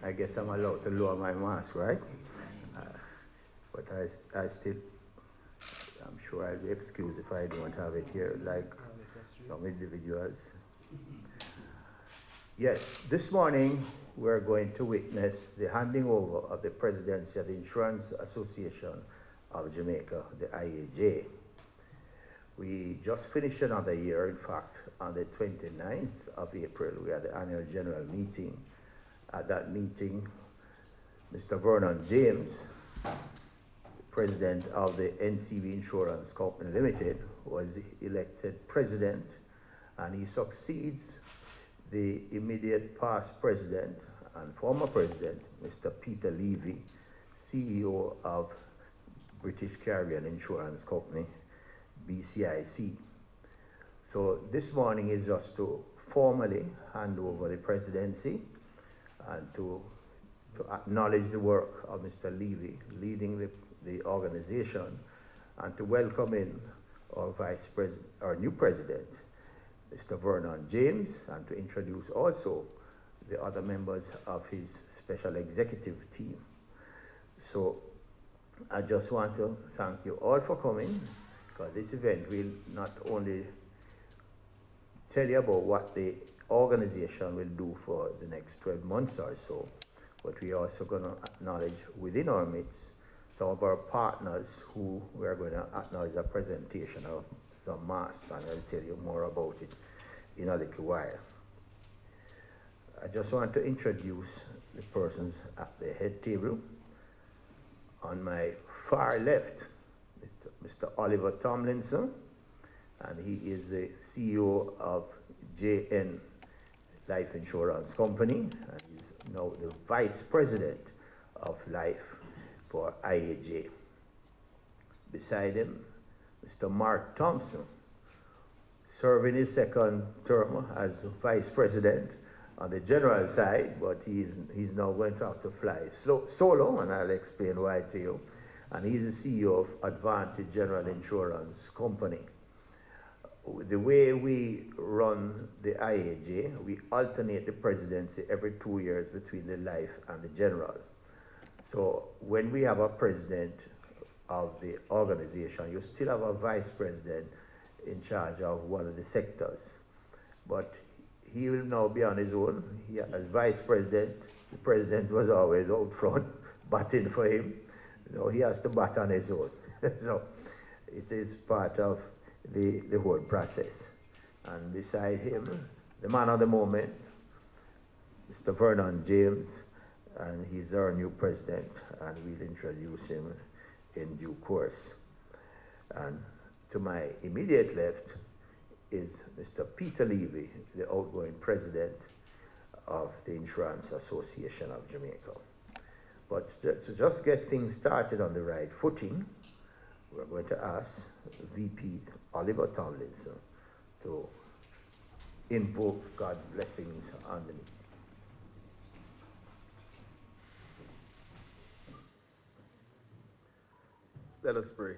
I guess I'm allowed to lower my mask, right? But I still, I'm sure I'll be excused if I don't have it here, like some individuals. Yes, this morning we're going to witness the handing over of the Presidency of the Insurance Association of Jamaica, the IAJ. We just finished another year. In fact, on the 29th of April, we had the annual general meeting. At that meeting, Mr. Vernon James, president of the NCB Insurance Company Limited, was elected president, and he succeeds the immediate past president and former president, Mr. Peter Levy, CEO of British Caribbean Insurance Company, BCIC. So this morning is just to formally hand over the presidency and to acknowledge the work of Mr. Levy leading the organization, and to welcome in our new president, Mr. Vernon James, and to introduce also the other members of his special executive team. So I just want to thank you all for coming, because this event will not only tell you about what the organization will do for the next 12 months or so, but we're also going to acknowledge within our midst some of our partners who we are going to acknowledge a presentation of some masks, and I'll tell you more about it in a little while. I just want to introduce the persons at the head table. On my far left, Mr. Oliver Tomlinson, and he is the CEO of JN Life Insurance Company, and he's now the Vice President of Life for IAJ. Beside him, Mr. Mark Thompson, serving his second term as Vice President on the general side, but he's now going to have to fly solo, and I'll explain why to you. And he's the CEO of Advantage General Insurance Company. The way we run the IAJ, we alternate the presidency every 2 years between the life and the general. So when we have a president of the organization, you still have a vice president in charge of one of the sectors. But he will now be on his own. As vice president, the president was always out front, batting for him. No, he has to bat on his own. So it is part of the whole process. And beside him, the man of the moment, Mr. Vernon James, and he's our new president, and we'll introduce him in due course. And to my immediate left is Mr. Peter Levy, the outgoing president of the Insurance Association of Jamaica. But to just get things started on the right footing, we're going to ask VP Oliver Tomlinson to invoke God's blessings on the meeting. Let us pray.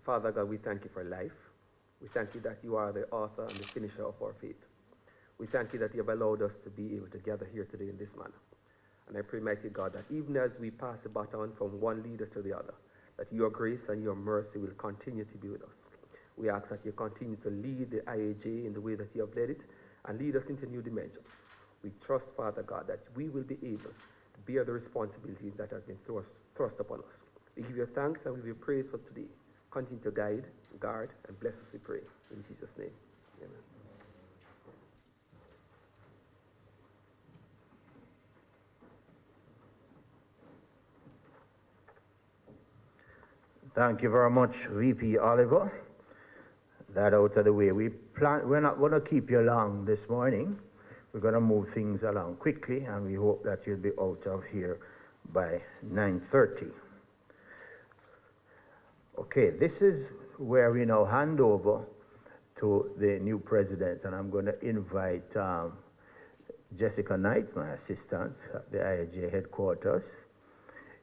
Father God, we thank you for life. We thank you that you are the author and the finisher of our faith. We thank you that you have allowed us to be able to gather here today in this manner. And I pray, mighty God, that even as we pass the baton from one leader to the other, that your grace and your mercy will continue to be with us. We ask that you continue to lead the IAJ in the way that you have led it, and lead us into new dimensions. We trust, Father God, that we will be able to bear the responsibilities that have been thrust upon us. We give you thanks and we give you praise for today. Continue to guide, guard, and bless us, we pray. In Jesus' name, amen. Thank you very much, VP Oliver. That out of the way. We're not going to keep you long this morning. We're going to move things along quickly, and we hope that you'll be out of here by 9:30. Okay, this is where we now hand over to the new president, and I'm going to invite Jessica Knight, my assistant at the IAJ headquarters.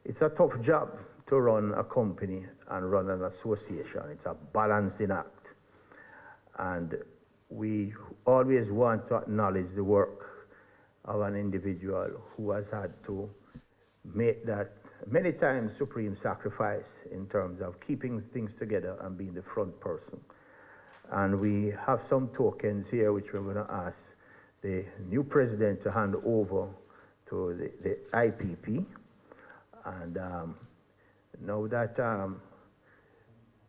It's a tough job to run a company and run an association. It's a balancing act. And we always want to acknowledge the work of an individual who has had to make that many times supreme sacrifice in terms of keeping things together and being the front person. And we have some tokens here which we're going to ask the new president to hand over to the IPP. And now that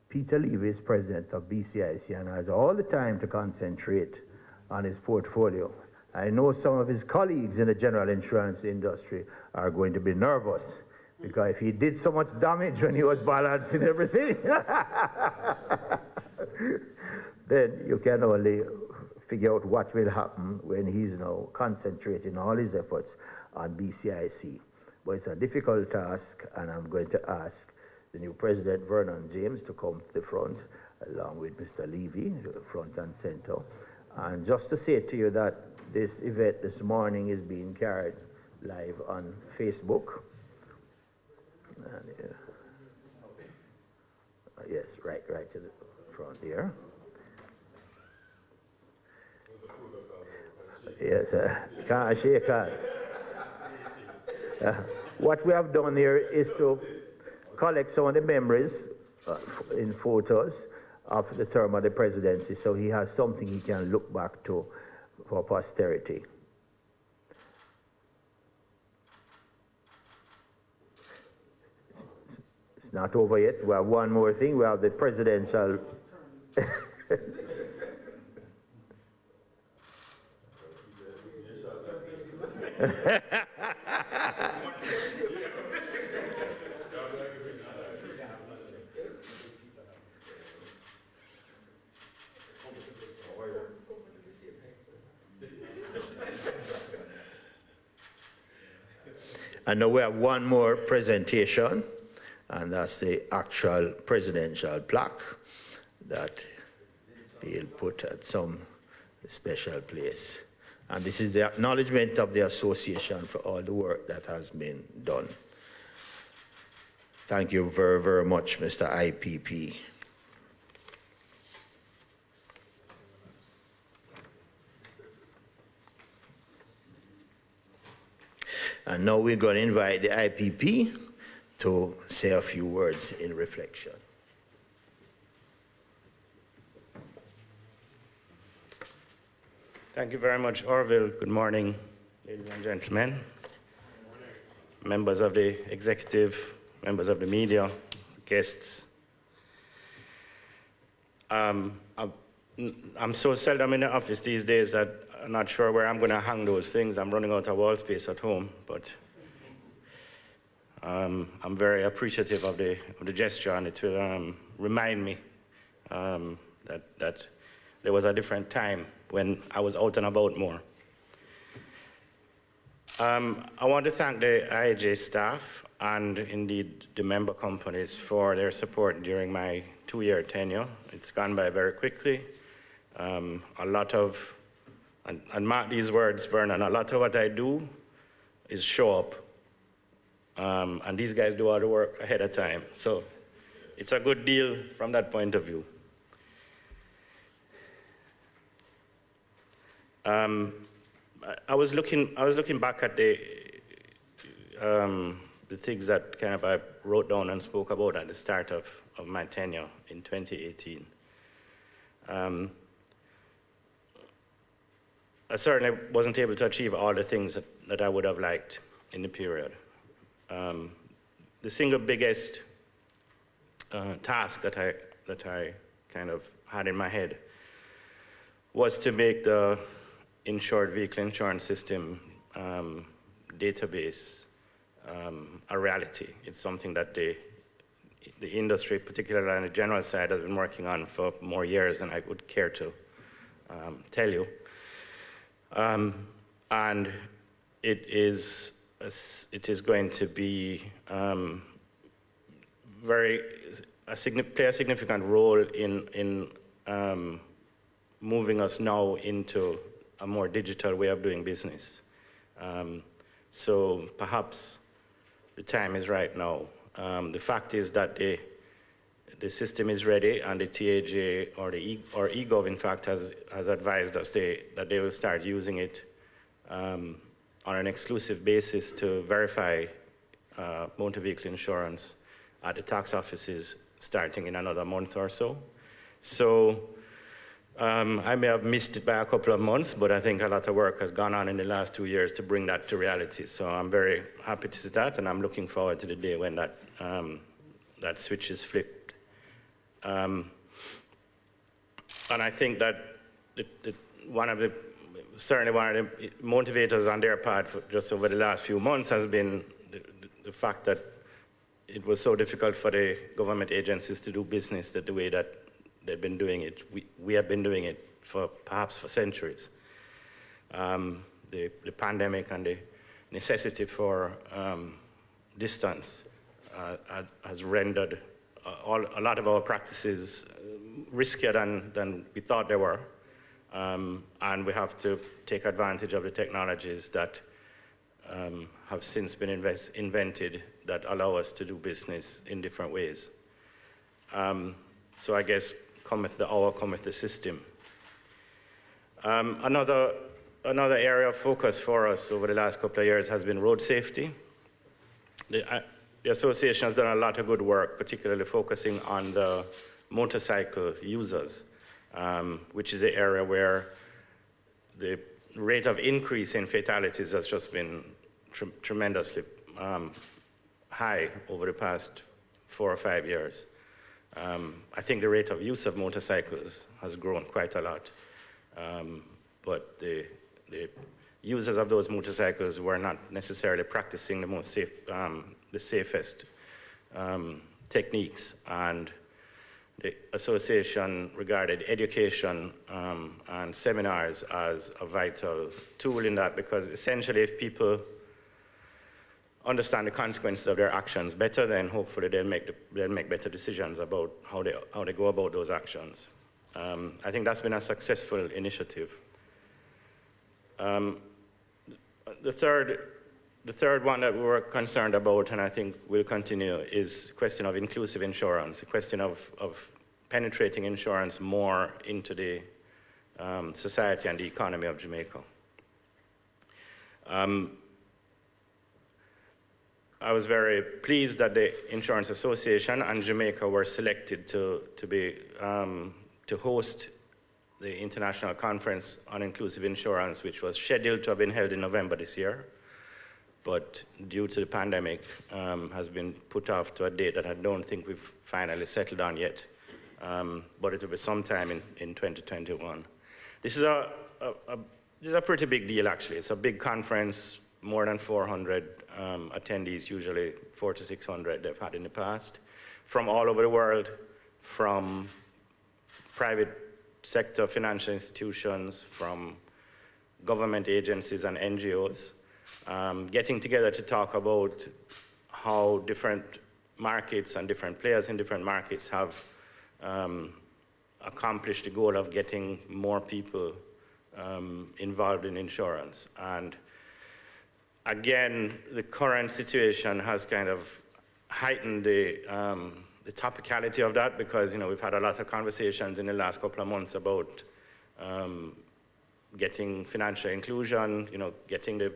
Peter Levy is president of BCIC and has all the time to concentrate on his portfolio, I know some of his colleagues in the general insurance industry are going to be nervous because if he did so much damage when he was balancing everything, then you can only figure out what will happen when he's now concentrating all his efforts on BCIC. But it's a difficult task, and I'm going to ask the new president, Vernon James, to come to the front, along with Mr. Levy, front and center. And just to say to you that this event this morning is being carried live on Facebook. And, yes, right to the front here. Yes, can't shake hands. What we have done here is to collect some of the memories in photos of the term of the presidency, so he has something he can look back to for posterity. It's not over yet. We have one more thing. We have the presidential. And now we have one more presentation, and that's the actual presidential plaque that he'll put at some special place. And this is the acknowledgement of the association for all the work that has been done. Thank you very, very much, Mr. IPP. And now we're going to invite the IPP to say a few words in reflection. Thank you very much, Orville. Good morning, ladies and gentlemen, members of the executive, members of the media, guests. I'm so seldom in the office these days that I'm not sure where I'm going to hang those things. I'm running out of wall space at home, but I'm very appreciative of the gesture, and it will remind me that there was a different time when I was out and about more. I want to thank the IAJ staff and indeed the member companies for their support during my 2-year tenure. It's gone by very quickly. A lot of, and mark these words, Vernon, a lot of what I do is show up. And these guys do all the work ahead of time. So it's a good deal from that point of view. I was looking back at the things that kind of I wrote down and spoke about at the start of my tenure in 2018. I certainly wasn't able to achieve all the things that I would have liked in the period. The single biggest task that I kind of had in my head was to make the insured vehicle insurance system database a reality. It's something that the industry, particularly on the general side, has been working on for more years than I would care to tell you. And it is going to be play a significant role in moving us now into a more digital way of doing business. So perhaps the time is right now. The fact is that the system is ready, and the TAJ or eGov, in fact, has advised us that they will start using it on an exclusive basis to verify motor vehicle insurance at the tax offices starting in another month or so. So I may have missed it by a couple of months, but I think a lot of work has gone on in the last 2 years to bring that to reality. So I'm very happy to see that, and I'm looking forward to the day when that, that switch is flipped. And I think that certainly one of the motivators on their part for just over the last few months has been the fact that it was so difficult for the government agencies to do business the way that they've been doing it. We have been doing it for perhaps for centuries. The pandemic and the necessity for distance has rendered a lot of our practices riskier than we thought they were. And we have to take advantage of the technologies that have since been invented that allow us to do business in different ways. So I guess cometh the hour, cometh the system. Another area of focus for us over the last couple of years has been road safety. The association has done a lot of good work, particularly focusing on the motorcycle users, which is the area where the rate of increase in fatalities has just been tremendously high over the past 4 or 5 years. I think the rate of use of motorcycles has grown quite a lot, but the users of those motorcycles were not necessarily practicing the most safe, the safest techniques, and the association regarded education and seminars as a vital tool in that, because essentially if people understand the consequences of their actions better, then hopefully they'll make better decisions about how they go about those actions. I think that's been a successful initiative. The third one that we were concerned about, and I think will continue, is the question of inclusive insurance, the question of penetrating insurance more into the society and the economy of Jamaica. I was very pleased that the Insurance Association and Jamaica were selected to host the International Conference on Inclusive Insurance, which was scheduled to have been held in November this year, but due to the pandemic, has been put off to a date that I don't think we've finally settled on yet, but it will be sometime in 2021. This is a pretty big deal, actually. It's a big conference, more than 400 attendees, usually 400 to 600 they've had in the past, from all over the world, from private sector financial institutions, from government agencies and NGOs, getting together to talk about how different markets and different players in different markets have accomplished the goal of getting more people involved in insurance. And again, the current situation has kind of heightened the topicality of that, because we've had a lot of conversations in the last couple of months about getting financial inclusion, getting the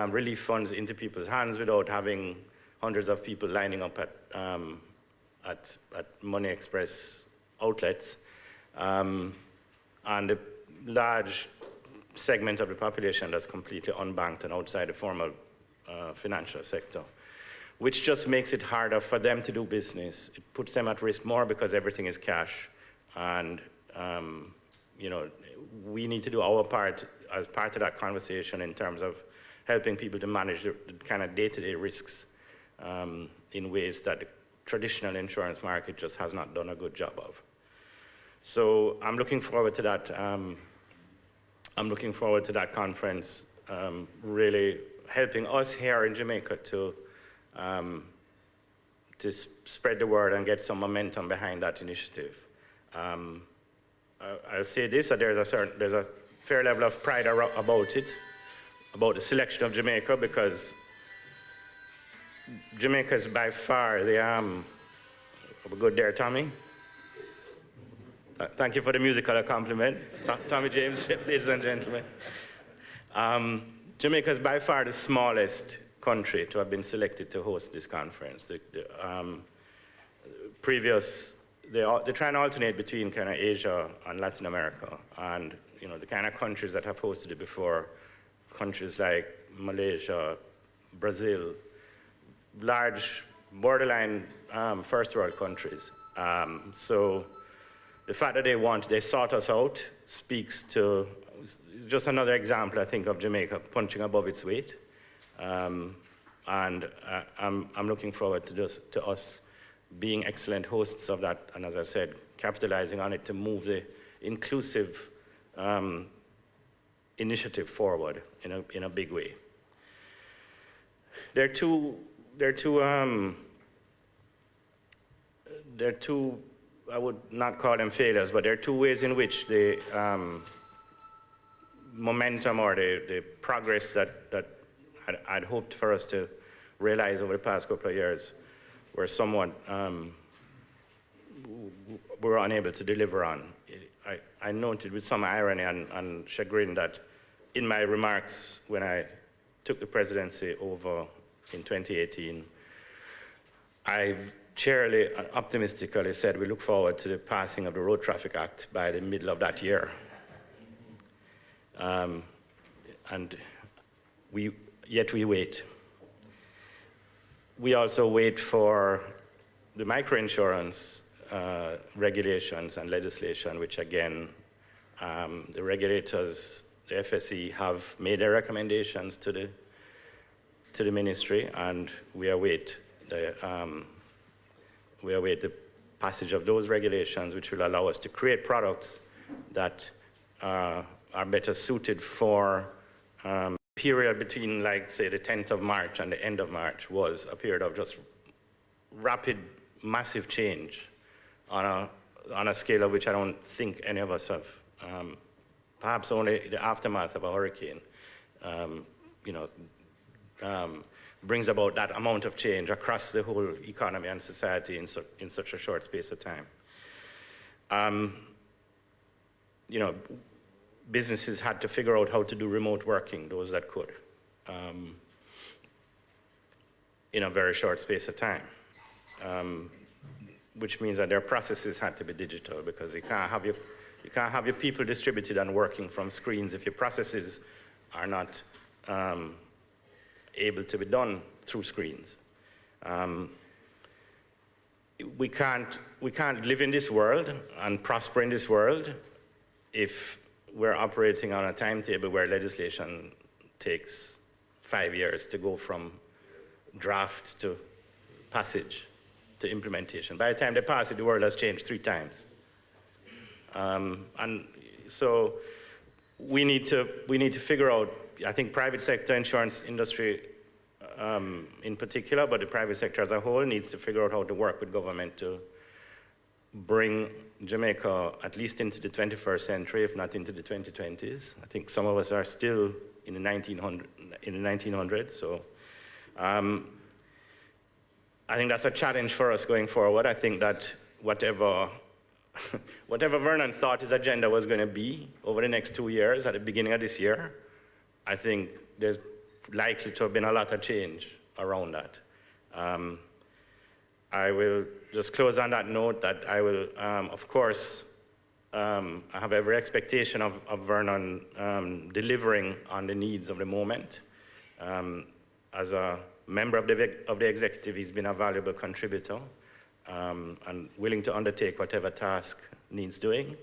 relief funds into people's hands without having hundreds of people lining up at Money Express outlets, and a large segment of the population that's completely unbanked and outside the formal financial sector, which just makes it harder for them to do business. It puts them at risk more because everything is cash, and we need to do our part as part of that conversation in terms of helping people to manage the kind of day-to-day risks in ways that the traditional insurance market just has not done a good job of. So I'm looking forward to that. I'm looking forward to that conference, really helping us here in Jamaica to spread the word and get some momentum behind that initiative. I'll say this, that there's a fair level of pride about it, about the selection of Jamaica, because Jamaica is by far the, we're good there, Tommy? Thank you for the musical compliment, Tommy James, ladies and gentlemen. Jamaica is by far the smallest country to have been selected to host this conference. They try and alternate between kind of Asia and Latin America, and the kind of countries that have hosted it before, countries like Malaysia, Brazil, large borderline first world countries. So the fact that they sought us out speaks to, just another example, I think, of Jamaica punching above its weight. And I'm looking forward to us being excellent hosts of that, and as I said, capitalizing on it to move the inclusive initiative forward in a big way. There are two, I would not call them failures, but there are two ways in which the momentum or the progress that I'd hoped for us to realize over the past couple of years were somewhat, we were unable to deliver on. I noted with some irony and chagrin that in my remarks when I took the presidency over in 2018, I cheerily and optimistically said we look forward to the passing of the Road Traffic Act by the middle of that year. And yet we wait. We also wait for the microinsurance regulations and legislation, which again, the regulators, the FSE, have made their recommendations to the ministry, and we await the passage of those regulations, which will allow us to create products that are better suited for period between, like, say, the 10th of March and the end of March was a period of just rapid, massive change on a scale of which I don't think any of us have. Perhaps only the aftermath of a hurricane, brings about that amount of change across the whole economy and society in such a short space of time. Businesses had to figure out how to do remote working, those that could, in a very short space of time, which means that their processes had to be digital, because you can't have your people distributed and working from screens if your processes are not able to be done through screens. We can't live in this world and prosper in this world if we're operating on a timetable where legislation takes 5 years to go from draft to passage to implementation. By the time they pass it, the world has changed 3 times. And so we need to figure out, I think private sector insurance industry in particular, but the private sector as a whole needs to figure out how to work with government to bring Jamaica at least into the 21st century, if not into the 2020s. I think some of us are still in the 1900s, so I think that's a challenge for us going forward. I think that whatever Vernon thought his agenda was going to be over the next 2 years, at the beginning of this year, I think there's likely to have been a lot of change around that. I will just close on that note that I will, of course, I have every expectation of Vernon delivering on the needs of the moment. As a member of the executive, he's been a valuable contributor and willing to undertake whatever task needs doing.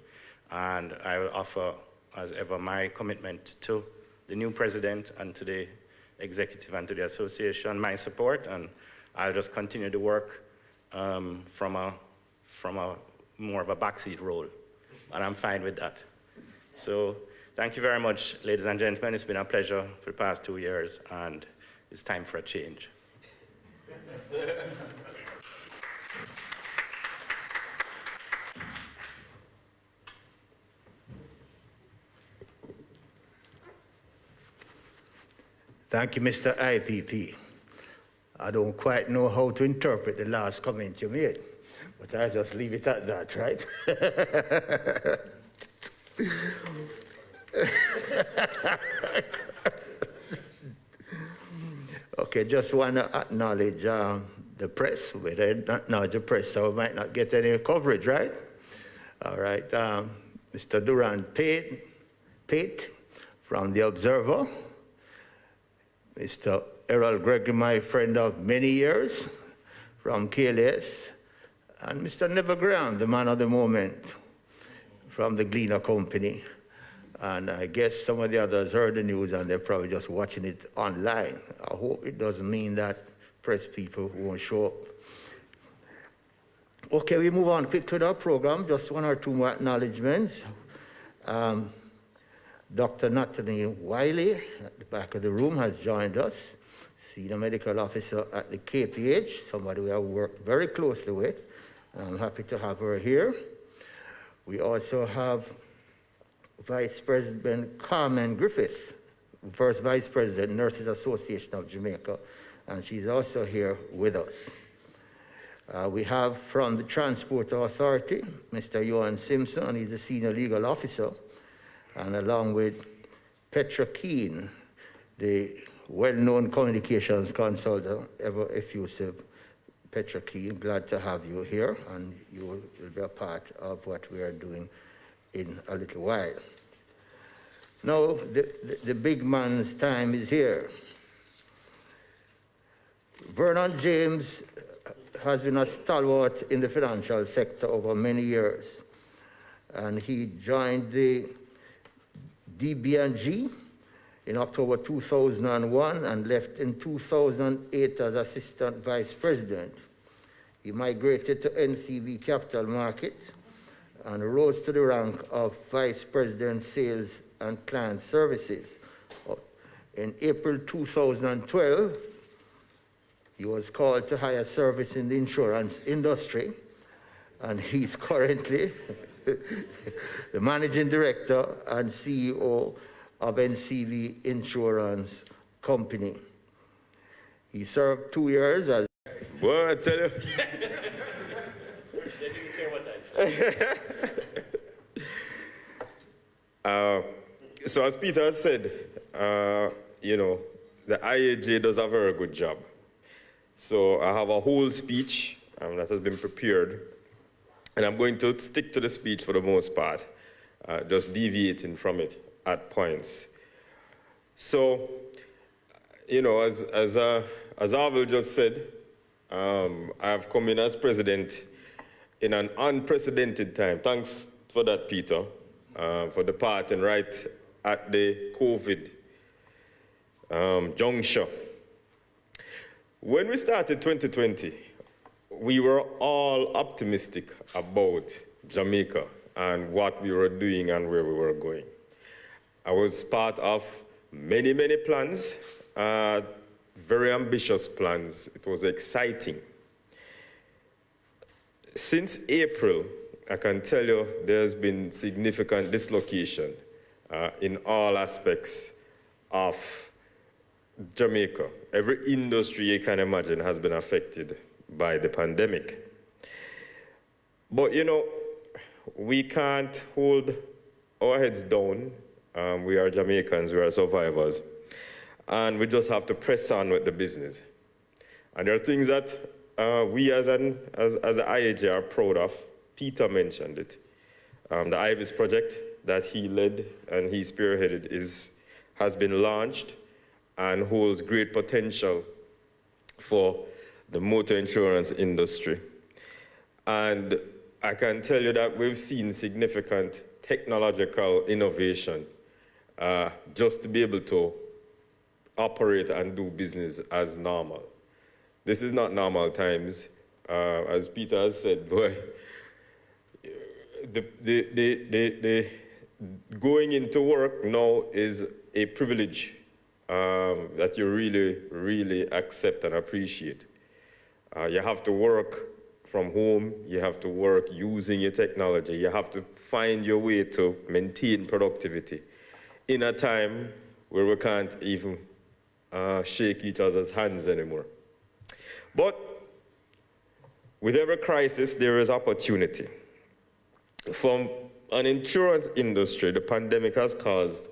And I will offer, as ever, my commitment to the new president and to the executive and to the association, my support, and I'll just continue to work from a more of a backseat role, and I'm fine with that. So thank you very much, ladies and gentlemen. It's been a pleasure for the past 2 years, and it's time for a change. Thank you, Mr. IPP. I don't quite know how to interpret the last comment you made, but I'll just leave it at that, right? Okay, just want to acknowledge the press. We did not acknowledge the press, so we might not get any coverage, right? All right, Mr. Durant Pate from The Observer, Mr. Errol Gregory, my friend of many years from KLS, and Mr. Never Graham, the man of the moment from the Gleaner Company. And I guess some of the others heard the news and they're probably just watching it online. I hope it doesn't mean that press people won't show up. Okay, we move on quickly to our program. Just one or two more acknowledgements. Dr. Natalie Wiley at the back of the room has joined us, Senior Medical Officer at the KPH, somebody we have worked very closely with. I'm happy to have her here. We also have Vice President Carmen Griffith, first Vice President, Nurses Association of Jamaica, and she's also here with us. We have from the Transport Authority, Mr. Johan Simpson, he's a Senior Legal Officer, and along with Petra Keane, the well-known communications consultant, ever effusive Petra Keane, glad to have you here, and you will be a part of what we are doing in a little while. Now, the big man's time is here. Vernon James has been a stalwart in the financial sector over many years, and he joined the DB&G in October 2001 and left in 2008 as Assistant Vice President. He migrated to NCV Capital Markets and rose to the rank of Vice President Sales and Client Services. In April 2012, he was called to higher service in the insurance industry, and he's currently the Managing Director and CEO of NCV Insurance Company. He served 2 years as... Well, I tell you. They didn't care what I said. So as Peter has said, you know, the IAJ does a very good job. So I have a whole speech that has been prepared, and I'm going to stick to the speech for the most part, just deviating from it at points. So, you know, as Arvel just said, I've come in as president in an unprecedented time. Thanks for that, Peter, for departing right at the COVID juncture. When we started 2020, we were all optimistic about Jamaica and what we were doing and where we were going. I was part of many, many plans, very ambitious plans. It was exciting. Since April, I can tell you there's been significant dislocation in all aspects of Jamaica. Every industry you can imagine has been affected by the pandemic. But you know, we can't hold our heads down. We are Jamaicans, we are survivors. And we just have to press on with the business. And there are things that we as the IAJ are proud of. Peter mentioned it. The IVIS project that he led and he spearheaded has been launched and holds great potential for the motor insurance industry. And I can tell you that we've seen significant technological innovation just to be able to operate and do business as normal. This is not normal times. As Peter has said, boy, the going into work now is a privilege that you really, really accept and appreciate. You have to work from home, you have to work using your technology, you have to find your way to maintain productivity in a time where we can't even shake each other's hands anymore. But with every crisis, there is opportunity. From an insurance industry, the pandemic has caused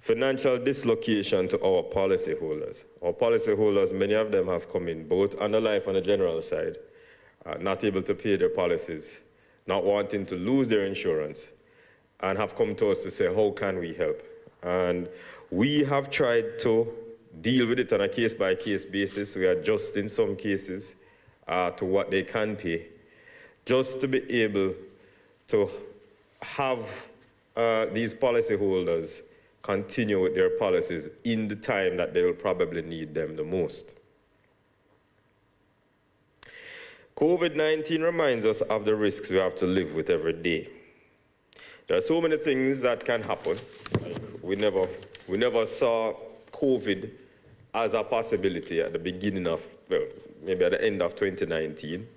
financial dislocation to our policyholders. Our policyholders, many of them have come in both on the life and the general side, not able to pay their policies, not wanting to lose their insurance, and have come to us to say, how can we help? And we have tried to deal with it on a case-by-case basis. We adjust in some cases to what they can pay, just to be able to have these policyholders continue with their policies in the time that they will probably need them the most. COVID-19 reminds us of the risks we have to live with every day. There are so many things that can happen. Like we never saw COVID as a possibility at the beginning of, well, maybe at the end of 2019.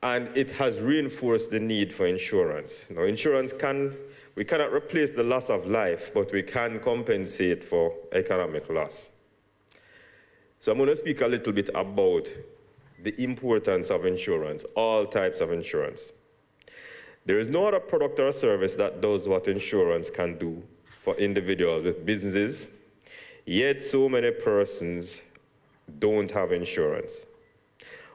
And it has reinforced the need for insurance. Now, we cannot replace the loss of life, but we can compensate for economic loss. So I'm going to speak a little bit about the importance of insurance, all types of insurance. There is no other product or service that does what insurance can do for individuals with businesses, yet so many persons don't have insurance.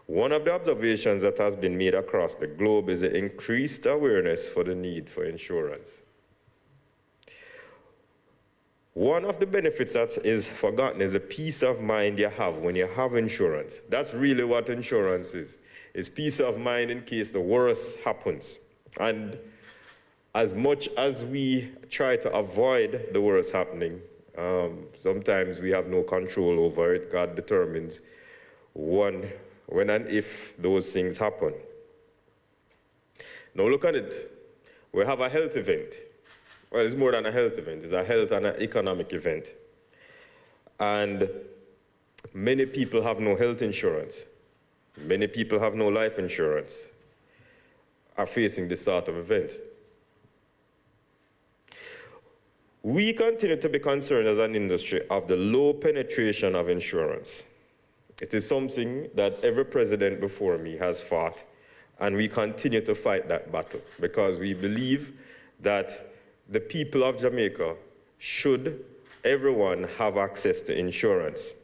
One of the observations that has been made across the globe is the increased awareness for the need for insurance. One of the benefits that is forgotten is the peace of mind you have when you have insurance. That's really what insurance is peace of mind in case the worst happens. And as much as we try to avoid the worst happening, sometimes we have no control over it. God determines when and if those things happen. Now look at it. We have a health event. Well, it's more than a health event. It's a health and an economic event. And many people have no health insurance. Many people have no life insurance, are facing this sort of event. We continue to be concerned as an industry of the low penetration of insurance. It is something that every president before me has fought, and we continue to fight that battle because we believe that the people of Jamaica should, everyone, have access to insurance.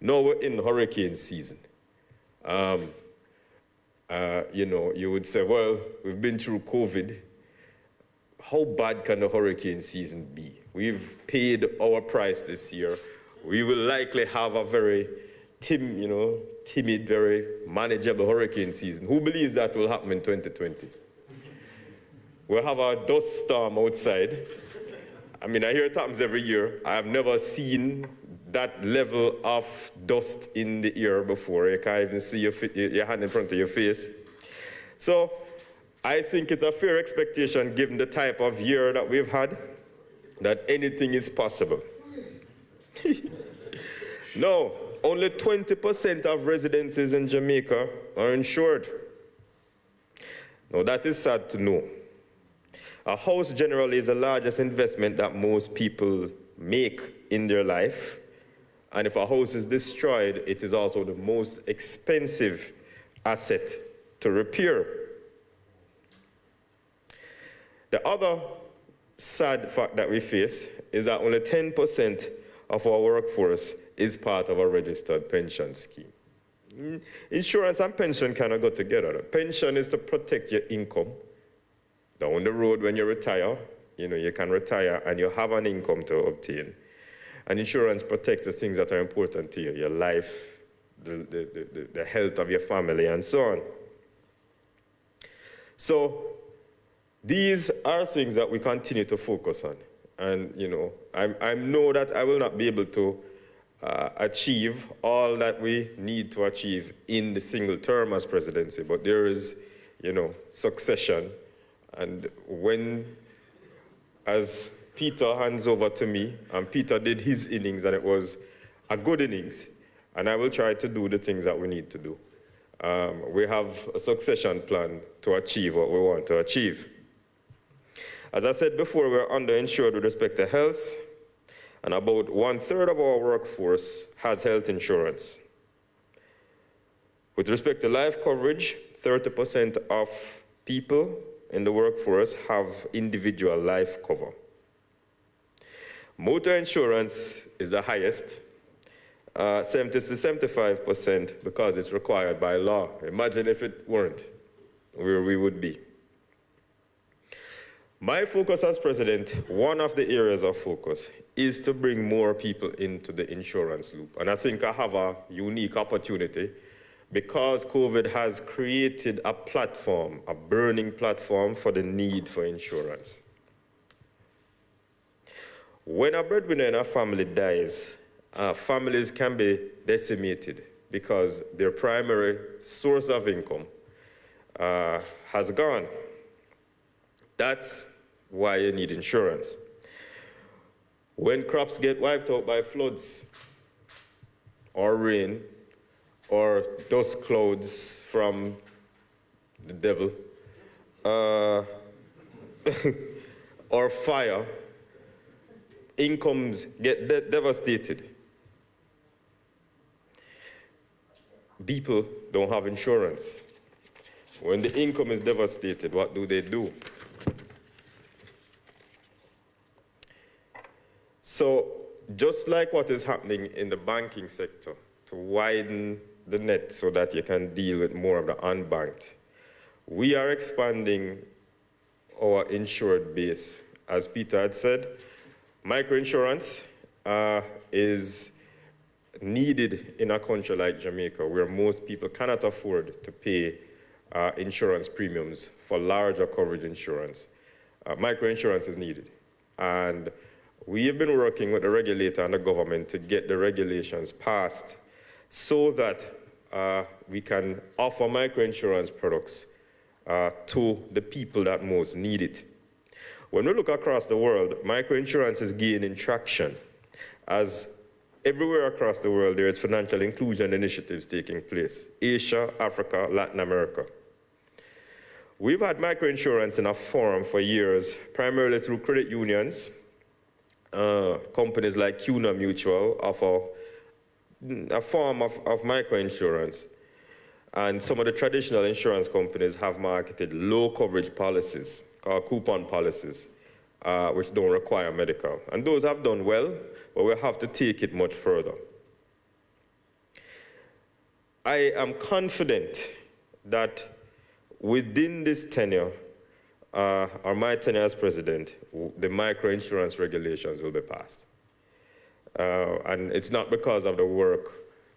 Now we're in hurricane season. You would say, well, we've been through COVID. How bad can the hurricane season be? We've paid our price this year. We will likely have a very timid, very manageable hurricane season. Who believes that will happen in 2020? We'll have a dust storm outside. I mean, I hear it happens every year. I have never seen that level of dust in the air before. You can't even see your hand in front of your face. So I think it's a fair expectation, given the type of year that we've had, that anything is possible. No, only 20% of residences in Jamaica are insured. Now, that is sad to know. A house generally is the largest investment that most people make in their life. And if a house is destroyed, it is also the most expensive asset to repair. The other sad fact that we face is that only 10% of our workforce is part of a registered pension scheme. Insurance and pension cannot go together. Pension is to protect your income. Down the road when you retire, you can retire and you have an income to obtain. And insurance protects the things that are important to you, your life, the health of your family, and so on. So these are things that we continue to focus on. And, I know that I will not be able to achieve all that we need to achieve in the single term as presidency, but there is, succession. And as Peter hands over to me, and Peter did his innings, and it was a good innings, and I will try to do the things that we need to do. We have a succession plan to achieve what we want to achieve. As I said before, we're underinsured with respect to health, and about 1/3 of our workforce has health insurance. With respect to life coverage, 30% of people in the workforce have individual life cover. Motor insurance is the highest, 70 to 75% because it's required by law. Imagine if it weren't, where we would be. My focus as president, one of the areas of focus, is to bring more people into the insurance loop. And I think I have a unique opportunity because COVID has created a platform, a burning platform for the need for insurance. When a breadwinner in a family dies, families can be decimated because their primary source of income has gone. That's why you need insurance. When crops get wiped out by floods or rain or dust clouds from the devil or fire, incomes get devastated. People don't have insurance. When the income is devastated, what do? So just like what is happening in the banking sector, to widen the net so that you can deal with more of the unbanked, we are expanding our insured base. As Peter had said, microinsurance is needed in a country like Jamaica, where most people cannot afford to pay insurance premiums for larger coverage insurance. Microinsurance is needed. And we have been working with the regulator and the government to get the regulations passed so that we can offer microinsurance products to the people that most need it. When we look across the world, microinsurance is gaining traction. As everywhere across the world, there is financial inclusion initiatives taking place. Asia, Africa, Latin America. We've had microinsurance in a form for years, primarily through credit unions. Companies like CUNA Mutual offer a form of microinsurance. And some of the traditional insurance companies have marketed low coverage policies, called coupon policies, which don't require medical. And those have done well, but we have to take it much further. I am confident that within this tenure, or my tenure as president, the microinsurance regulations will be passed. And it's not because of the work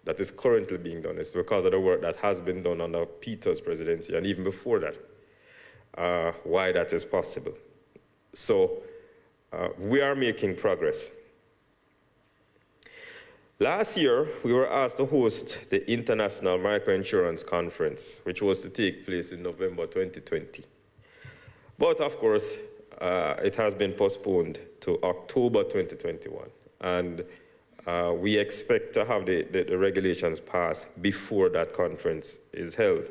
that is currently being done, it's because of the work that has been done under Peter's presidency, and even before that, why that is possible. So we are making progress. Last year, we were asked to host the International Microinsurance Conference, which was to take place in November 2020. But of course, it has been postponed to October 2021. And we expect to have the regulations passed before that conference is held.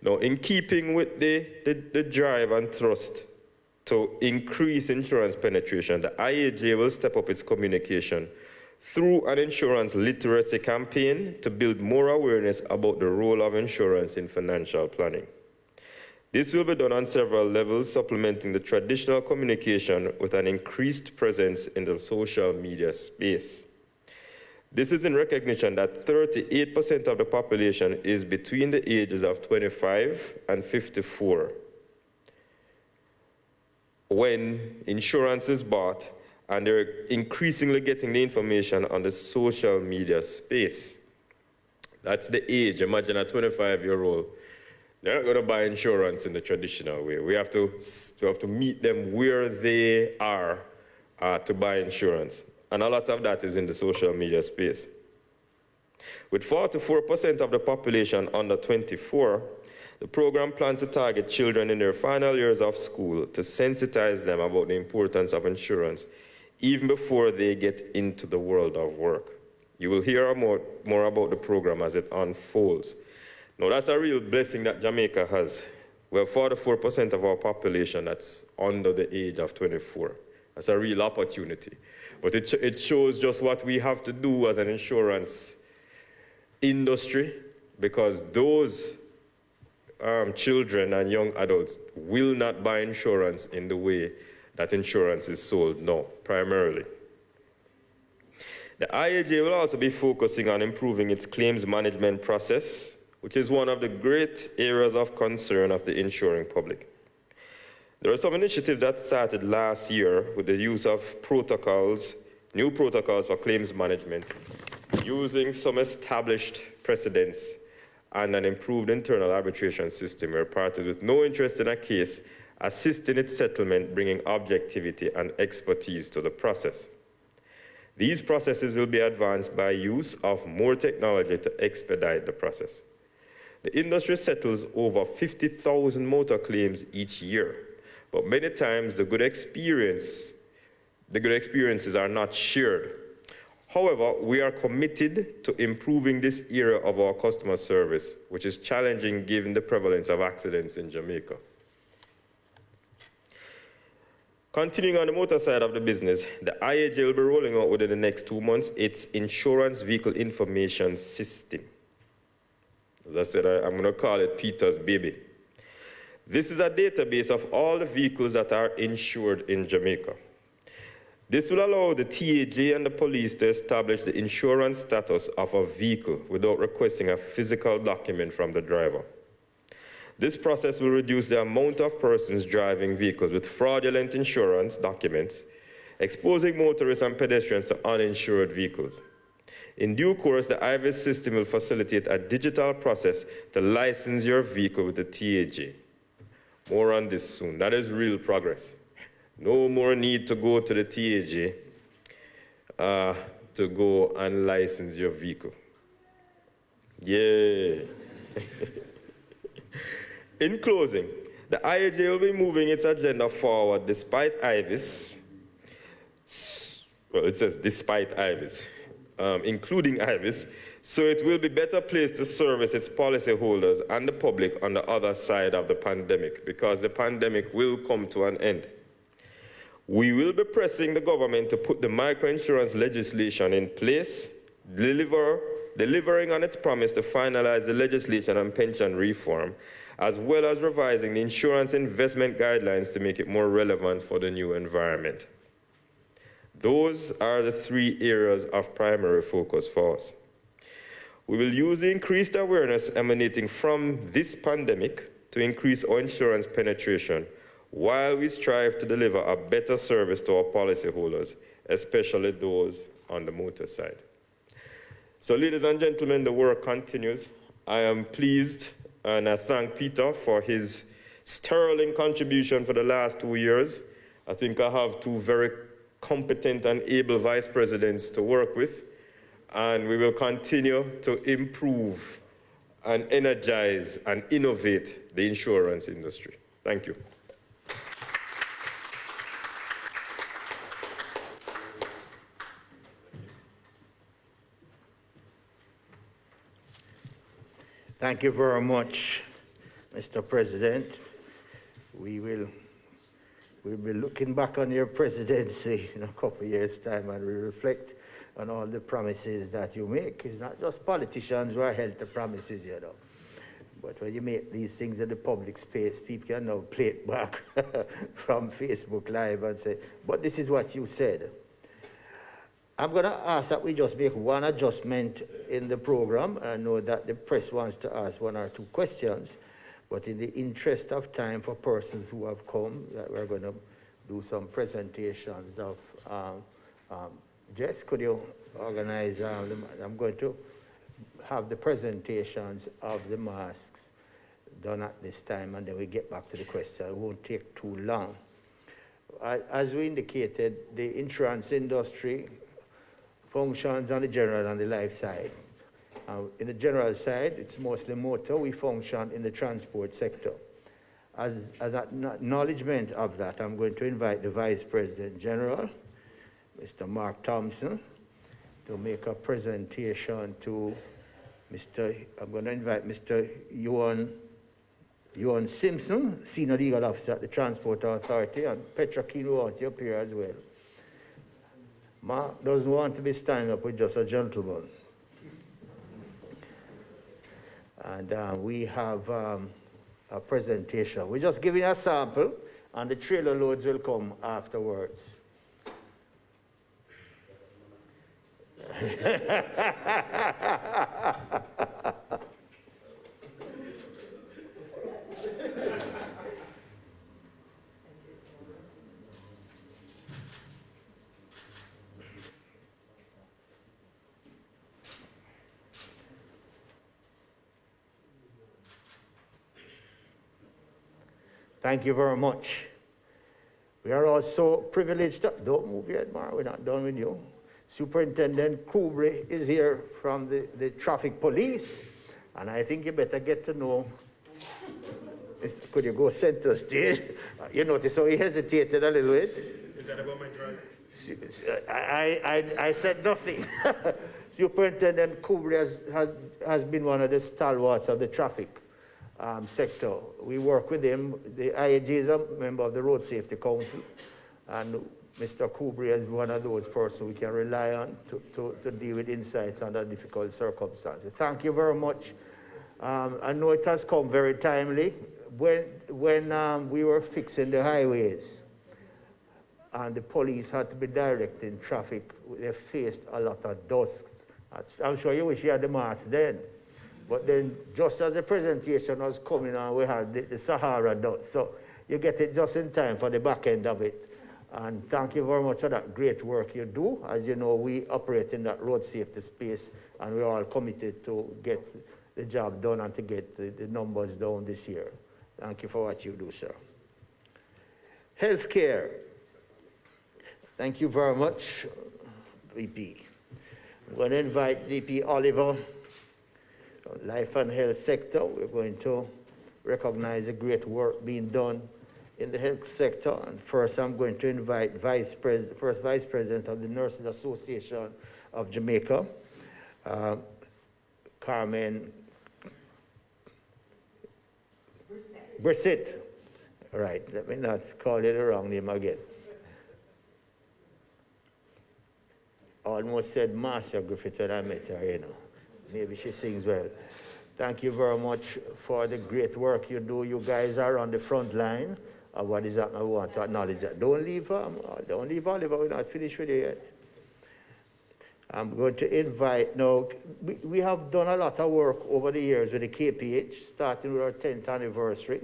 Now, in keeping with the drive and thrust to increase insurance penetration, the IAJ will step up its communication through an insurance literacy campaign to build more awareness about the role of insurance in financial planning. This will be done on several levels, supplementing the traditional communication with an increased presence in the social media space. This is in recognition that 38% of the population is between the ages of 25 and 54 when insurance is bought, and they're increasingly getting the information on the social media space. That's the age. Imagine a 25-year-old. They're not going to buy insurance in the traditional way. We have to meet them where they are to buy insurance. And a lot of that is in the social media space. With 44% of the population under 24, the program plans to target children in their final years of school to sensitize them about the importance of insurance even before they get into the world of work. You will hear more about the program as it unfolds. Now, that's a real blessing that Jamaica has. We have 44% of our population that's under the age of 24. That's a real opportunity. But it shows just what we have to do as an insurance industry, because those children and young adults will not buy insurance in the way that insurance is sold now, primarily. The IAJ will also be focusing on improving its claims management process, which is one of the great areas of concern of the insuring public. There are some initiatives that started last year with the use of protocols, new protocols for claims management, using some established precedents and an improved internal arbitration system where parties with no interest in a case assist in its settlement, bringing objectivity and expertise to the process. These processes will be advanced by use of more technology to expedite the process. The industry settles over 50,000 motor claims each year, but many times the good experiences are not shared. However, we are committed to improving this area of our customer service, which is challenging given the prevalence of accidents in Jamaica. Continuing on the motor side of the business, the IAJ will be rolling out within the next 2 months its Insurance Vehicle Information System. As I said, I'm going to call it Peter's baby. This is a database of all the vehicles that are insured in Jamaica. This will allow the TAJ and the police to establish the insurance status of a vehicle without requesting a physical document from the driver. This process will reduce the amount of persons driving vehicles with fraudulent insurance documents, exposing motorists and pedestrians to uninsured vehicles. In due course, the IVS system will facilitate a digital process to license your vehicle with the TAJ. More on this soon. That is real progress. No more need to go to the TAJ to go and license your vehicle. Yeah. In closing, the IAJ will be moving its agenda forward despite IVIS. Well, it says despite IVIS, including IVIS, so it will be better placed to service its policyholders and the public on the other side of the pandemic, because the pandemic will come to an end. We will be pressing the government to put the microinsurance legislation in place, delivering on its promise to finalize the legislation on pension reform, as well as revising the insurance investment guidelines to make it more relevant for the new environment. Those are the 3 areas of primary focus for us. We will use the increased awareness emanating from this pandemic to increase our insurance penetration while we strive to deliver a better service to our policyholders, especially those on the motor side. So, ladies and gentlemen, the work continues. I am pleased and I thank Peter for his sterling contribution for the last 2 years. I think I have 2 very competent and able vice presidents to work with, and we will continue to improve and energize and innovate the insurance industry. Thank you. Thank you very much, Mr. President. We'll be looking back on your presidency in a couple of years' time, and we reflect on all the promises that you make. It's not just politicians who are held to promises, you know. But when you make these things in the public space, people can now play it back from Facebook Live and say, but this is what you said. I'm going to ask that we just make one adjustment in the program. I know that the press wants to ask 1 or 2 questions, but in the interest of time for persons who have come, we're going to do some presentations of, Jess, could you organize, I'm going to have the presentations of the masks done at this time, and then we get back to the question. It won't take too long. As we indicated, the insurance industry functions on the general and the life side. In the general side, it's mostly motor. We function in the transport sector. As an acknowledgement of that, I'm going to invite the Vice President General, Mr. Mark Thompson, to make a presentation to I'm going to invite Mr. Ewan Simpson, Senior Legal Officer at the Transport Authority, and Petra Keane will want to appear as well. Mark doesn't want to be standing up with just a gentleman. And we have a presentation. We're just giving a sample and the trailer loads will come afterwards. Thank you very much. We are also privileged to, don't move yet, Mar, we're not done with you. Superintendent Kubre is here from the traffic police, and I think you better get to know. Could you go center stage? You notice how he hesitated a little bit? Is that about my drive? I said nothing. Superintendent Kubre has been one of the stalwarts of the traffic sector. We work with him. The IAJ is a member of the Road Safety Council, and Mr. Kubre is one of those persons we can rely on to deal with insights under difficult circumstances. Thank you very much. I know it has come very timely. When we were fixing the highways and the police had to be directing traffic, they faced a lot of dust. I'm sure you wish you had the mask then. But then, just as the presentation was coming on, we had the Sahara dust. So you get it just in time for the back end of it. And thank you very much for that great work you do. As you know, we operate in that road safety space, and we're all committed to get the job done and to get the numbers down this year. Thank you for what you do, sir. Healthcare. Thank you very much, VP. I'm going to invite VP Oliver. Life and health sector, we're going to recognize the great work being done in the health sector. And first, I'm going to invite first Vice President of the Insurance Association of Jamaica, Carmen Brissett. All right, let me not call it the wrong name again. Almost said Marcia Griffith when I met her, you know. Maybe she sings well. Thank you very much for the great work you do. You guys are on the front line of what is happening. I want to acknowledge that. Don't leave Oliver. We're not finished with you yet. I'm going to invite now. We have done a lot of work over the years with the KPH, starting with our 10th anniversary.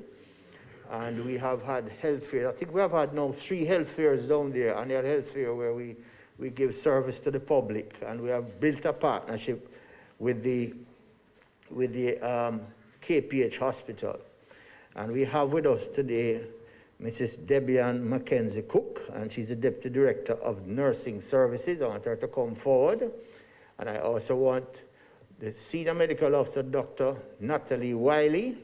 And we have had health fairs. I think we have had now 3 health fairs down there, annual health fair where we give service to the public. And we have built a partnership with the KPH Hospital. And we have with us today Mrs. Debian Mackenzie Cook, and she's the Deputy Director of Nursing Services. I want her to come forward. And I also want the Senior Medical Officer, Dr. Natalie Wiley,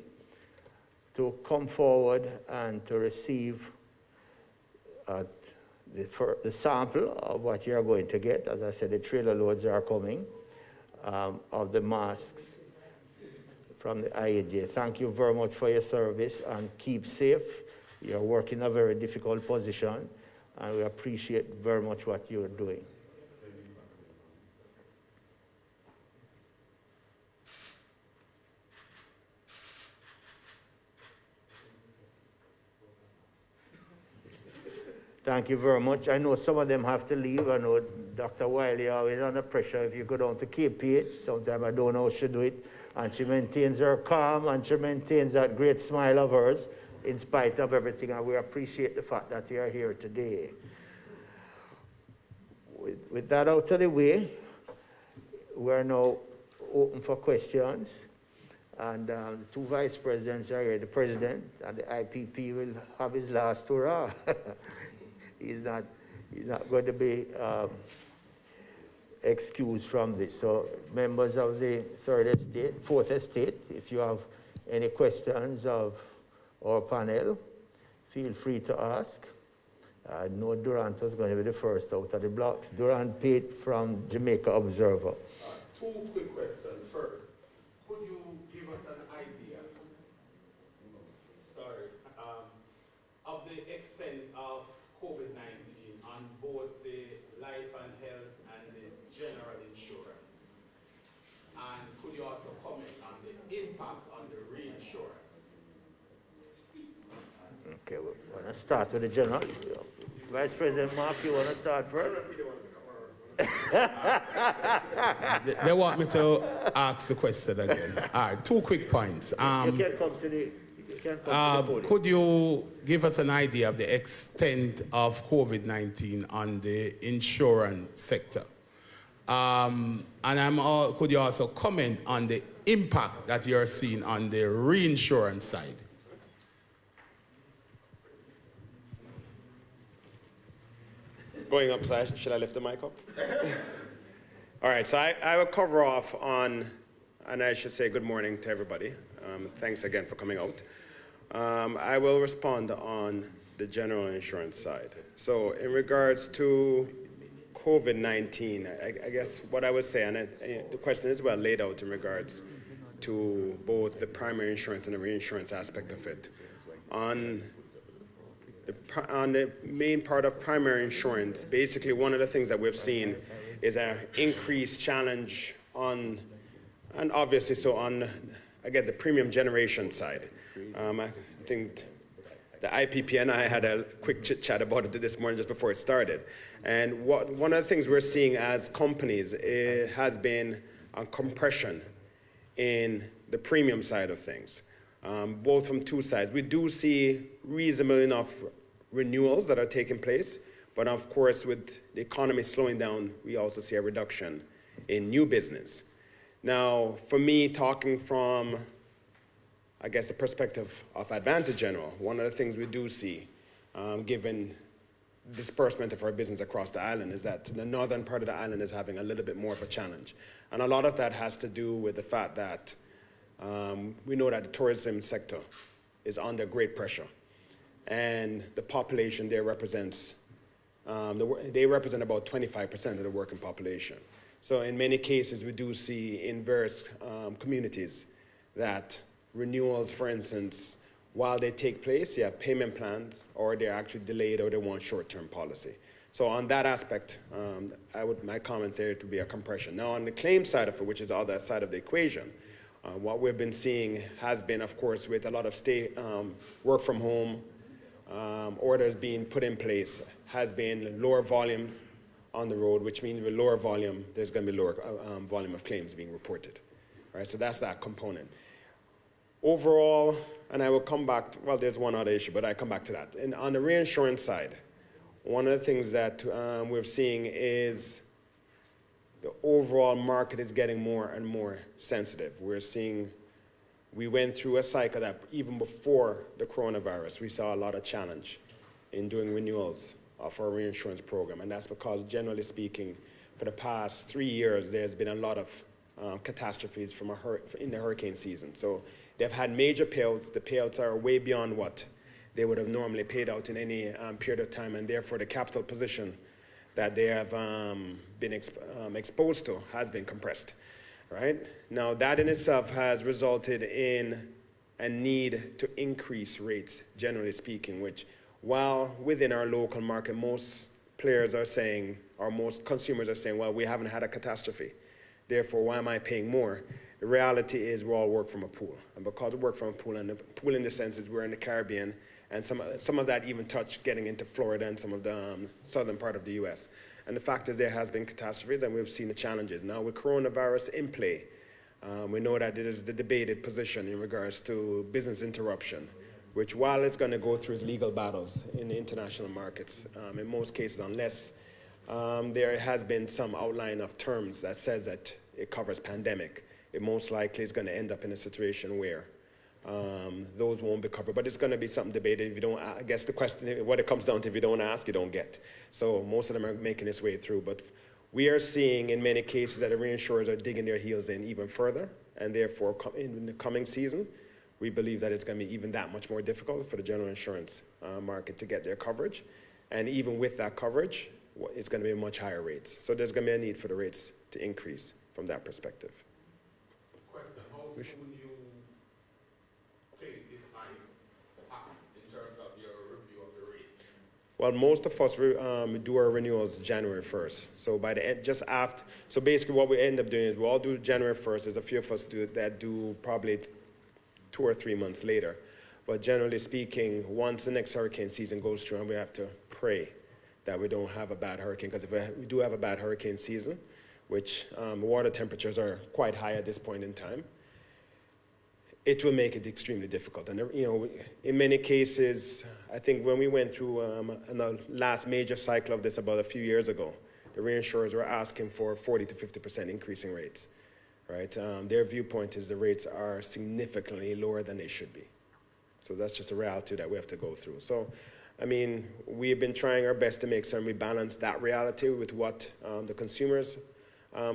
to come forward and to receive the sample of what you're going to get. As I said, the trailer loads are coming. Of the masks from the IAJ. Thank you very much for your service, and keep safe. You're working in a very difficult position, and we appreciate very much what you're doing. Thank you very much. I know some of them have to leave. I know Dr. Wiley always under pressure. If you go down to KPH, sometimes I don't know how she do it. And she maintains her calm, and she maintains that great smile of hers in spite of everything. And we appreciate the fact that you are here today. With that out of the way, we're now open for questions. And the 2 vice presidents are here. The president and the IPP will have his last hurrah. He's not going to be excused from this. So members of the 4th estate, if you have any questions of our panel, feel free to ask. I know Durant was going to be the first out of the blocks. Durant Pate from Jamaica Observer. 2 quick questions. First, could you give us an idea, of the extent of COVID-19 on both the life and health and the general insurance? And could you also comment on the impact on the reinsurance? Okay, we're going to start with the general. Vice President Mark, you want to start first? They want me to ask the question again. All right, 2 quick points. You can come to the podium. Could you give us an idea of the extent of COVID-19 on the insurance sector? And could you also comment on the impact that you're seeing on the reinsurance side? Going up, should I lift the mic up? All right, so I will cover off on, and I should say good morning to everybody. Thanks again for coming out. I will respond on the general insurance side. So in regards to COVID-19, I guess what I would say, and the question is well laid out in regards to both the primary insurance and the reinsurance aspect of it. On the main part of primary insurance, basically one of the things that we've seen is an increased challenge on, and obviously so on, I guess, the premium generation side. I think the IPP and I had a quick chit chat about it this morning just before it started. And one of the things we're seeing as companies has been a compression in the premium side of things, both from 2 sides. We do see reasonable enough renewals that are taking place, but of course with the economy slowing down, we also see a reduction in new business. Now, for me, talking from, I guess, the perspective of Advantage General, one of the things we do see, given disbursement of our business across the island, is that the northern part of the island is having a little bit more of a challenge. And a lot of that has to do with the fact that we know that the tourism sector is under great pressure. And the population there represents, they represent about 25% of the working population. So in many cases, we do see in various communities that renewals, for instance, while they take place, you have payment plans, or they're actually delayed, or they want short-term policy. So on that aspect, my comments there to be a compression. Now on the claim side of it, which is the other side of the equation, what we've been seeing has been, of course, with a lot of work from home, orders being put in place, has been lower volumes on the road, which means with lower volume, there's going to be lower volume of claims being reported. All right, so that's that component. Overall, and I will come back to, well, there's one other issue, but I come back to that. And on the reinsurance side, one of the things that we're seeing is the overall market is getting more and more sensitive. We're seeing, we went through a cycle that even before the coronavirus, we saw a lot of challenge in doing renewals of our reinsurance program. And that's because, generally speaking, for the past 3 years, there's been a lot of catastrophes in the hurricane season. So they've had major payouts. The payouts are way beyond what they would have normally paid out in any period of time, and therefore the capital position that they have been exposed to has been compressed, right? Now that in itself has resulted in a need to increase rates, generally speaking, which while within our local market, most players are saying, or most consumers are saying, well, we haven't had a catastrophe, therefore why am I paying more? The reality is we all work from a pool, and because we work from a pool, and the pool in the sense is we're in the Caribbean, and some of that even touched getting into Florida and some of the southern part of the US. And the fact is there has been catastrophes, and we've seen the challenges. Now with coronavirus in play, we know that there is the debated position in regards to business interruption, which while it's going to go through its legal battles in the international markets, in most cases, unless there has been some outline of terms that says that it covers pandemic, it most likely is going to end up in a situation where those won't be covered. But it's going to be something debated. If you don't, I guess the question, what it comes down to, if you don't ask, you don't get. So most of them are making its way through. But we are seeing in many cases that the reinsurers are digging their heels in even further. And therefore, in the coming season, we believe that it's going to be even that much more difficult for the general insurance market to get their coverage. And even with that coverage, it's going to be much higher rates. So there's going to be a need for the rates to increase from that perspective. Question, how soon you think this might happen in terms of your review of the rates? Well, most of us do our renewals January 1st. So by the end, just after, so basically what we end up doing is we all do January 1st. There's a few of us that do probably 2 or 3 months later. But generally speaking, once the next hurricane season goes through, and we have to pray that we don't have a bad hurricane, because if we do have a bad hurricane season, which water temperatures are quite high at this point in time, it will make it extremely difficult. And in many cases, I think when we went through the last major cycle of this about a few years ago, the reinsurers were asking for 40 to 50% increasing rates, right? Their viewpoint is the rates are significantly lower than they should be. So that's just a reality that we have to go through. So, I mean, we've been trying our best to make certain we balance that reality with what the consumers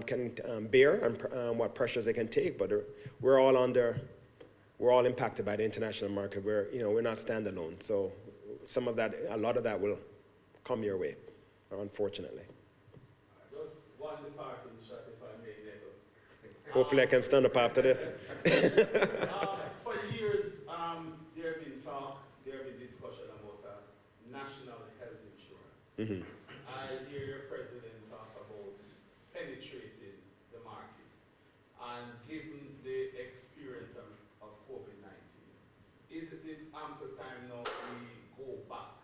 can bear and what pressures they can take. But we're all impacted by the international market. We're not standalone. So a lot of that will come your way, unfortunately. Just one departing shot, if I may, Neville. Hopefully I can stand up after this. For years, there have been talk, there have been discussion about national health insurance. Mm-hmm. I hear your president talk about penetrating the market. And given the experience of COVID-19, is it in ample time now we go back